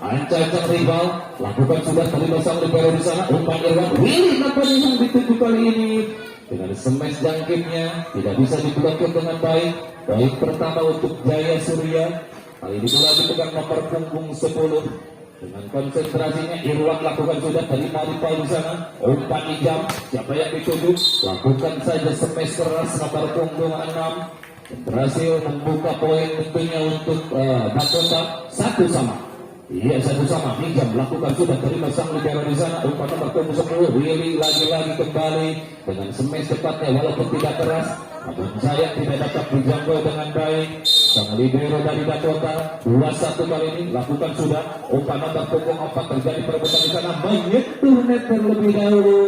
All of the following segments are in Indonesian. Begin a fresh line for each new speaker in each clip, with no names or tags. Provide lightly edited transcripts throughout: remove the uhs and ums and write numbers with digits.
Ancang-ancang rival, lakukan sudah terima sang libero di sana. Umpan Irwan, Willy nampaknya yang dituju kali ini dengan smash jangkitnya tidak bisa diblokir dengan baik. Poin pertama untuk Jaya Surya. Kali ini bola dipegang nomor punggung 10. Dengan konsentrasinya Irwan lakukan sudah terima rival di sana. Umpan Ijam, siapa yang dituju? Lakukan saja smash keras nomor punggung 6. Berhasil membuka poin tentunya untuk Dakota 1-1. Iya, 1-1. Ijam lakukan sudah terima sang libero di sana. Umpan nomor punggung 10. Willy lagi-lagi kembali dengan smash cepatnya walaupun tidak keras. Namun sayang tidak dapat dijangkau dengan baik. Sang libero dari Dakota 2-1 kali ini lakukan sudah. Umpan nomor punggung 4 terjadi perebutan di sana. Menyentuh net terlebih dahulu.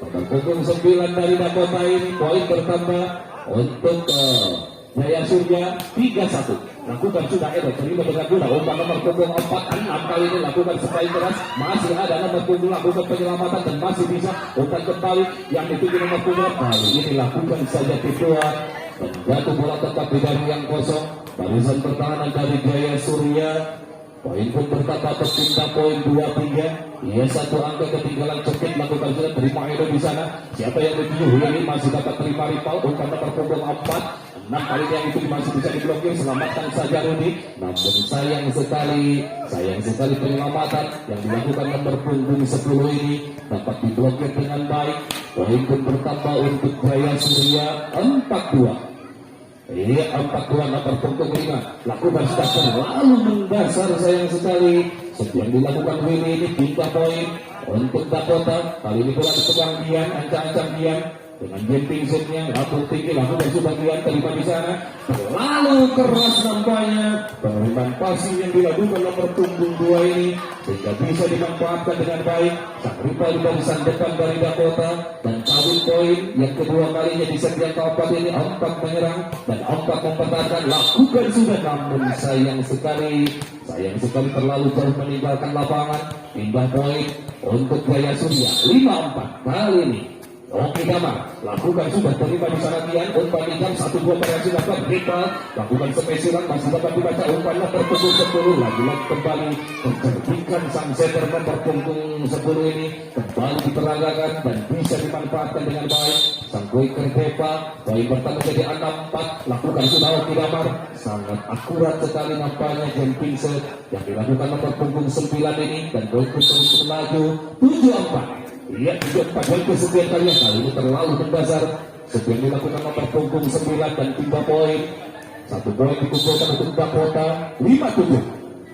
Nomor punggung 9 dari Dakota ini poin bertambah untuk Jaya Surya 3-1. Lakukan sudah Edo terima dengan guna. Umpan nomor punggung 4-6 kali ini lakukan spike keras. Masih ada nomor punggung lakukan penyelamatan dan masih bisa umpan kembali yang dituju nomor punggung. Kali ini lakukan saja tipuan dan jatuh bola tetap di dari yang kosong. Barisan pertahanan dari Jaya Surya. Poin pun bertambah tercipta poin 2-3. Ia satu angka ketinggalan cekit lakukan sudah terima Edo di sana. Siapa yang dituju? Ini masih dapat terima rival. Umpan nomor punggung 4. 6 kali yang itu masih bisa diblokir. Selamatkan saja Rudi. Namun sayang sekali penyelamatan yang dilakukan nomor punggung 10 ini dapat diblokir dengan baik. Poin pun bertambah untuk Jaya Surya 4-2. Iya, 4-2 nomor punggung 5. Lakukan sudah terlalu mendasar sayang sekali. Yang dilakukan Willy ini pindah poin untuk Dakota. Kali ini bola dipegang Dian, ancang-ancang Dian. Dengan jumping shootnya, lapor tinggi, lakukan sebagian terima di sana. Terlalu keras nampaknya penerimaan passing yang dilakukan nomor punggung 2 ini sehingga bisa dimanfaatkan dengan baik. Sang rival di barisan depan dari Dakota dan kabut poin yang kedua kalinya di set yang keempat ini. 4 menyerang dan 4 mempertahankan. Lakukan sudah, namun sayang sekali terlalu jauh meninggalkan lapangan. Pindah poin untuk Jaya Surya 5-4 kali ini. Oke Damar, lakukan sudah terima di sana Dian. Umpan Ijam 1-2 variasi lakukan Ripal. Lakukan spesialan masih dapat dibaca. Umpan nomor punggung 10. Lagi-lagi kembali terjadikan sang setter nomor punggung 10 ini kembali diperagakan dan bisa dimanfaatkan dengan baik. Sang Goiker Depa, poin pertama jadi 6-4. Lakukan sudah Oke Damar. Sangat akurat sekali nampaknya jumping set yang dilakukan nomor punggung 9 ini. Dan Goiker terus melaju 7-4. Lihat juga pada kesekian kali ini terlalu mendasar. Sekian dilakukan nomor punggung 9 dan 3 poin. 1 poin dikumpulkan untuk Dakota 5-7.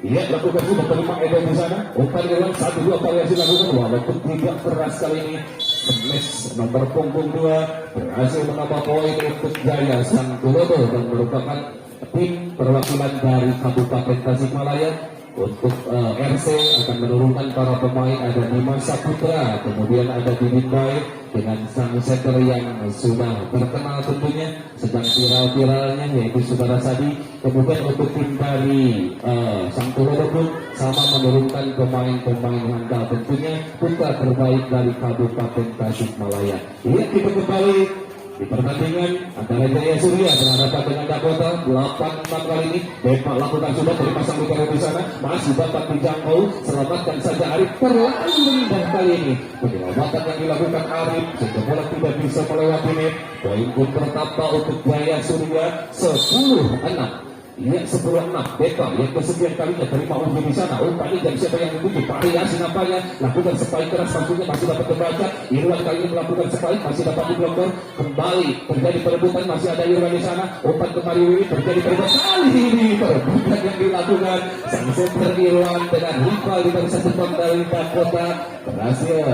Lihat lakukan sudah terima Edo di sana. Umpan Irwan 1-2 variasi lakukan walaupun tidak keras kali ini. Smash nomor punggung 2 berhasil menambah poin untuk Jaya Sangkulodo dan merupakan tim perwakilan dari Kabupaten Tasikmalaya. Untuk RC akan menurunkan para pemain, ada Dimas Saputra, kemudian ada Didin Baik dengan sang setter yang sudah terkenal tentunya, sedang viral-viralnya yaitu Saudara Sadi. Kemudian untuk tim dari Sang Tulodo pun sama menurunkan pemain-pemain handal tentunya putra terbaik dari Kabupaten Tasikmalaya. Lihat kita kembali di pertandingan antara Jaya Surya berhadapan dengan Dakota 8-6 kali ini. Depa lakukan sudah dari pasang libero di sana, masih dapat dijangkau. Selamatkan saja Arif, terlalu indah kali ini penyelamatan yang dilakukan Arif sehingga bola tidak bisa melewati net. Poin pun bertambah untuk Jaya Surya 10-6. Lihat 10-6 Depa yang kesekian kalinya terima umpan di sana. Umpan ini siapa yang dituju? Variasi nampaknya lakukan spike keras, maksudnya masih dapat terbaca. Irwan kali ini melakukan spike, masih dapat diblokir. Kembali terjadi perebutan, masih ada Irwan di sana. Umpan kembali Willy, terjadi perebutan. Kali ini perebutan yang dilakukan sang center Irwan dengan rival di barisan depan dari Dakota berhasil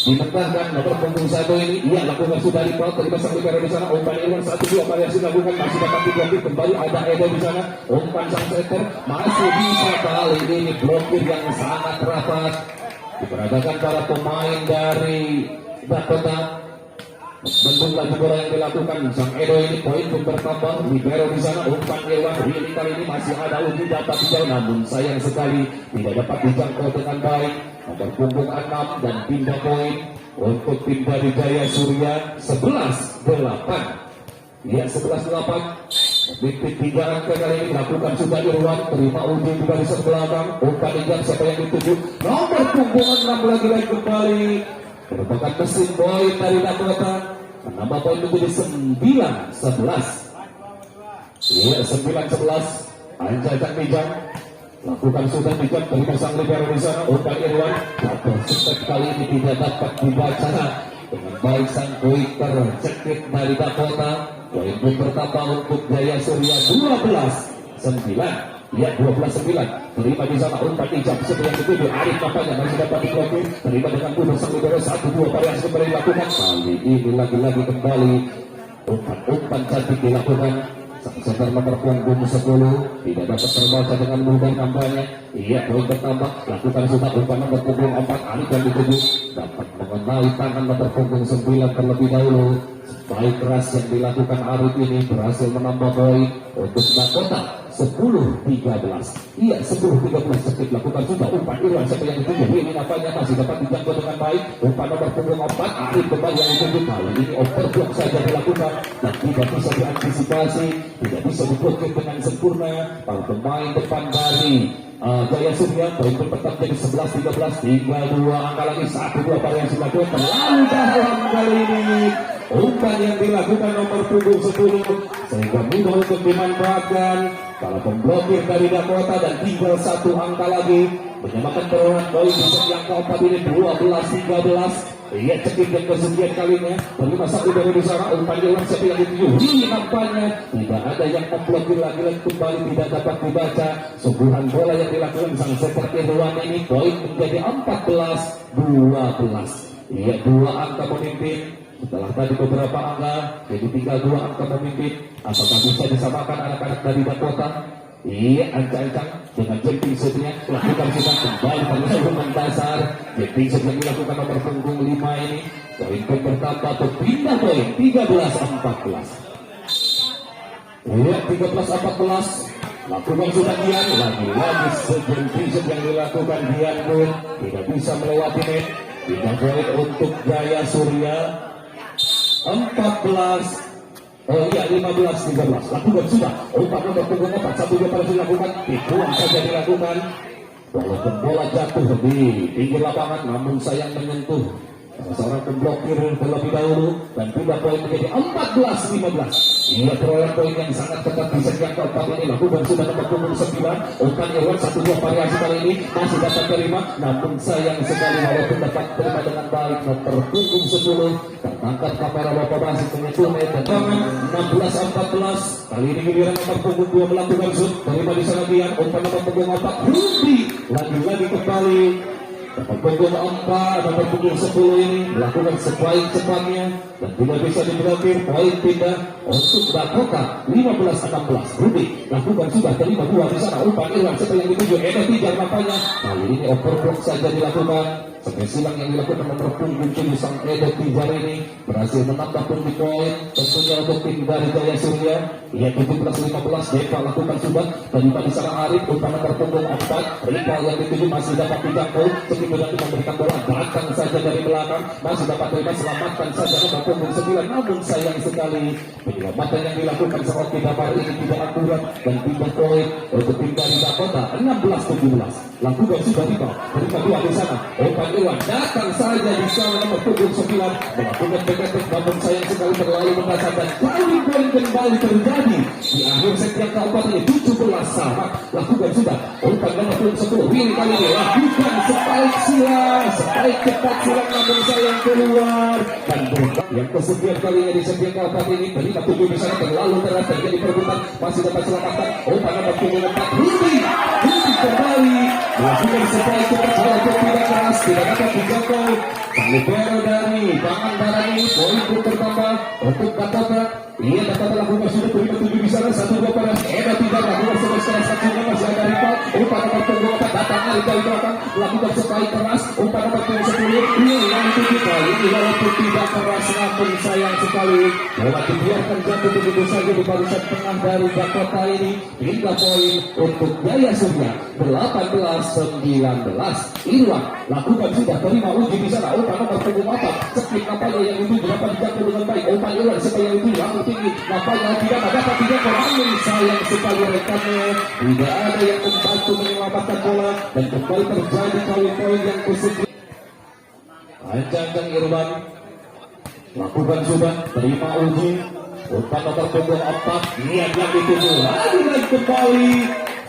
dimenangkan nomor punggung 1 ini. Ia lakukan sudah di pot terima sang libero di sana. Umpan Irwan 1-2 variasi lakukan, masih dapat diblokir. Kembali ada Edo di sana. Umpan sang setter masih bisa kali ini blokir yang sangat rapat. Diperagakan para pemain dari Dakota. Bentuk laju bola yang dilakukan sang Edo ini. Poin pun bertambah. Libero di sana. Umpan Irwan Willy kali ini masih ada uji dapat dijauh, namun sayang sekali tidak dapat dijangkau dengan baik. Nomor punggung 6 dan pindah poin untuk tim dari Jaya Surya 11-8. Ya 11-8. Memimpin 3 angka kali ini lakukan sudah Irwan, terima Udi di barisan belakang. Umpan injak siapa yang dituju? Nomor punggung 6 lagi kembali. Merupakan mesin poin dari Dakota. Menambah poin menjadi 9-11. Iya 9-11. Anjay dan Mijang lakukan sudah Mijang, terima sang libero di sana. Umpan Irwan, double step kali ini tidak dapat dibaca dengan baik sang kuiter cekit dari Dakota. Poin pun bertambah untuk Jaya Surya 12-9. Ya 12-9. Terima di sana umpan ijab seperti yang dituju. Arif nampaknya masih dapat diblokir. Terima dengan mudah sang libero 1-2 variasi kembali dilakukan. Kali ini lagi-lagi kembali umpan cantik dilakukan. Sang center nomor punggung 10 tidak dapat terbaca dengan mudah nampaknya. Iya poin bertambah. Lakukan sudah umpan nomor punggung 4. Arif yang dituju dapat mengenai tangan nomor punggung 9 terlebih dahulu. Baik keras yang dilakukan Arif ini berhasil menambah poin untuk Dakota 10-13. Iya 10-13 sedikit lakukan sudah umpan Irwan siapa yang dituju. Ini nampaknya masih dapat dijangkau dengan baik. Umpan nomor punggung 4 Arif kembali yang dituju. Kali ini overblock saja dilakukan dan tidak bisa diantisipasi, tidak bisa diblokir dengan sempurna para pemain depan dari Jaya Surya. Poin tetap jadi 11-13. Tinggal 2 angka lagi 1-2 variasi dilakukan terlalu dalam kali ini. Umpan yang dilakukan nomor punggung 10 sehingga mudah untuk dimanfaatkan para pemblokir dari Dakota dan tinggal 1 angka lagi menyamakan perolehan poin di set yang keempat ini 12-13. Ia cekik dan kesekian kalinya terima satu dari di sana. Umpan Irwan siapa yang dituju. Ini nampaknya tidak ada yang memblokir lagi kembali tidak dapat dibaca. Suguhan bola yang dilakukan sang seperti Irwan ini poin menjadi 14-12. Iya 2 angka memimpin. Setelah tadi beberapa angka, jadi tinggal 2 angka memimpin. Apakah bisa disamakan anak-anak dari Dakota? Iya, ancang-ancang dengan jumping shotnya lakukan sudah kembali pada sebuah dasar. Jumping shot yang dilakukan nomor punggung 5 ini. Poin pun bertambah berpindah poin 13-14. Iya, 13-14. Lakukan sudah Dian, lagi-lagi jumping shot yang dilakukan Dian pun tidak bisa melewati net. Tidak poin untuk Jaya Surya 14. Oh iya 15-13. Lakukan sudah umpan nomor punggung 4 1-2 pada dilakukan. Tipuan saja dilakukan. Walaupun bola jatuh di pinggir lapangan namun sayang menyentuh seorang pemblokir terlebih dahulu dan pindah poin menjadi 14-15. Ia perolehan poin yang sangat ketat di set yang keempat ini. Lakukan sudah nomor punggung 9. Umpan Irwan 1-2 variasi kali ini masih dapat terima namun sayang sekali walaupun dapat terima dengan baik nomor punggung 10 tertangkap kamera Bapak Basit menyentuh meter 16-14. Kali ini giliran nomor punggung 2 melakukan shoot terima di sana Dian. Umpan nomor punggung 4 Rudy lagi-lagi kembali nomor punggung 4 nomor punggung 10 ini melakukan sebaik-cepatnya dan tidak bisa diblokir. Poin pindah untuk Dakota 15-16. Rudy lakukan sudah terima 2 di sana. Umpan Irwan siapa yang dituju. Edo Tijar nampaknya kali ini overblock saja dilakukan. Sampai silang yang dilakukan nomor punggung 7 sang Edo Tijar ini berhasil menambah pundi poin tentunya untuk tim dari Jaya Surya. Ia 17-15. Deva lakukan sudah terima di sana Arif. Umpan nomor punggung 4 Rika yang dituju masih dapat dijangkau. Kemudian memberikan bola datang saja dari belakang masih dapat terima selamatkan saja nomor punggung 9 namun sayang sekali penyelamatan yang dilakukan seperti dapat ini tidak akurat dan pindah poin untuk tim dari Dakota 16-17. Lakukan sudah tiba terima 2 di sana. Umpan Irwan datang saja di sana nomor punggung 9 melakukan beketek namun sayang sekali terlalu mendasar dan kali poin kembali terjadi di akhir set yang keempat ini 17 sama. Lakukan sudah umpan nomor punggung 10 Willy kali ini lakukan spike silang cepat silang namun sayang keluar dan yang kesekian kalinya di set yang keempat ini terima 7 di sana terlalu keras terjadi perebutan masih dapat selamatkan. Umpan nomor punggung 4 Rudy kembali melakukan spike cepat walaupun tidak keras tidak dapat dijangkau. Libero dari Pangandaran ini poin pun bertambah untuk Dakota. Ia dapat melakukan sudah terima 7 di sana 1-2 pada Edo tidak lakukan sebagai salah satunya masih ada rival. Umpan nomor punggung 4 datang menarik dari belakang, melakukan sekali keras, umpan nomor 10, yang dituju kali ini walaupun tidak keras namun sayang sekali bola dibiarkan jatuh begitu saja di barisan tengah dari Dakota ini hingga poin untuk Jaya Surya 18-19. Irwan lakukan sudah terima uji di sana, umpan nomor 4 skip nampaknya yang itu dapat dijangkau dengan baik, umpan Irwan supaya yang itu langsung tinggi nampaknya tidak dapat dijangkau, namun sayang sekali rekannya tidak ada yang membantu menyelamatkan bola dan kembali terjadi poin yang kesekian. Panjangkan Irwan lakukan sudah terima uji, umpan nomor 4 niat yang dituju lagi dan kembali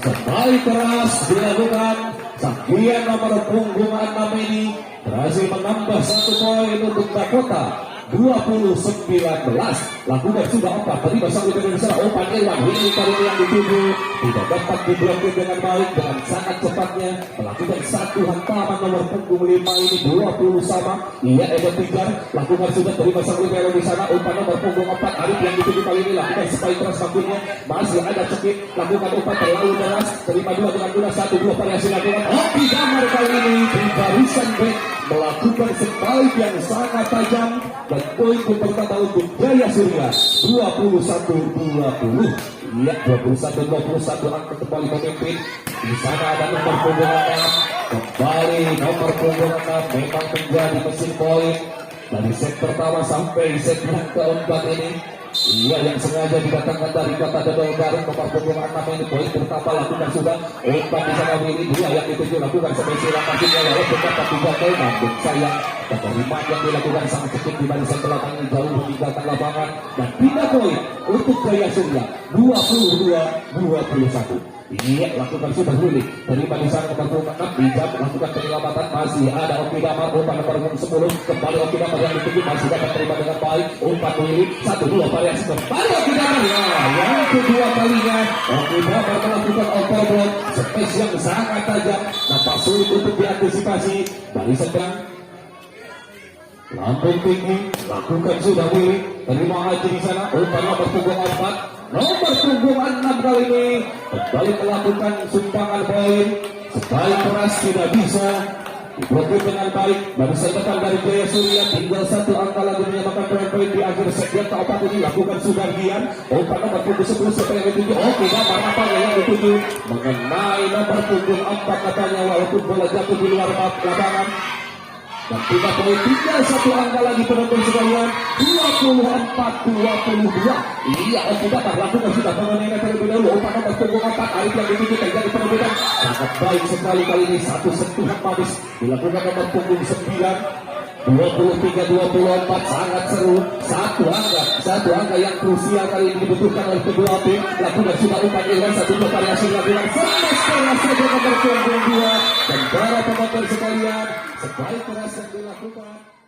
sekali keras dilakukan. Sakian nomor punggung 6 ini berhasil menambah 1 poin untuk Dakota 20-19. Lakukan sudah 4 terima sang Indonesia, umpan Irwan ini kali yang dituju tidak dapat diblokir dengan baik, dengan sangat cepatnya melakukan satu hantaman nomor punggung 5 ini 20 sama. Ia Edo Tijar lakukan sudah terima sang libero di sana, umpan nomor punggung 4 Arif yang dituju kali ini lakukan supaya keras maksudnya masih ada cekik, lakukan umpan terlalu deras, terima 2 dengan guna 1-2 variasi lakukan. Oki Damar kali ini di barisan back melakukan spike yang sangat tajam dan poin pertama untuk Jaya Surya 21-20. Iya 21-21 angka kembali memimpin. Di sana ada nomor punggung 6, kembali nomor punggung 6 memang menjadi mesin poin dari set pertama sampai set yang keempat ini. Ia yang sengaja didatangkan dari kota Dodol Garut nomor punggung 6 ini poin pertama lakukan sudah, umpan di sana ini 2 yang dituju lakukan spesial maksudnya walaupun dapat dijangkau namun sayang penerimaan yang dilakukan sangat cukup di barisan belakang ini jauh meninggalkan lapangan dan pindah poin untuk Jaya Surya 22-21. Iya lakukan sudah Willy terima di sana nomor 6 dijam lakukan penyelamatan, masih ada Oki Damar umpan nomor 10 kembali Oki Damar yang dituju masih dapat terima dengan baik, umpan Willy 1-2 variasi kembali Oki Damar ya yang kedua kalinya Oki Damar melakukan overblock space yang sangat tajam nampak sulit untuk diantisipasi barisan belakang. Lambung tinggi lakukan sudah Willy terima aja di sana, umpan nomor punggung 4 nomor punggung 6 kali ini kembali melakukan sumbangan poin sekali keras tidak bisa diblokir dengan baik. Barisan depan dari Jaya Surya tinggal 1 angka lagi menyamakan poin-poin di akhir set yang keempat ini lakukan Sudargian, umpan nomor punggung 10 sampai yang dituju Oki Damar apanya yang dituju mengenai nomor punggung 4 katanya walaupun bola jatuh di luar lapangan. Dan tidak poin tinggal 1 angka lagi penonton sekalian 24-22. Iya Oki Damar lakukan sudah pengenaian terlebih dahulu, umpan nomor punggung 4 Arif yang dituju terjadi perebutan sangat baik sekali kali ini, satu sentuhan manis dilakukan nomor punggung 9 23-24 sangat seru, satu angka yang krusial kali ini dibutuhkan oleh kedua tim. Lakukan sudah umpan Irwan 1-2 variasi lakukan semes keras saja nomor punggung 2 dan para penonton sekalian sekali keras yang dilakukan.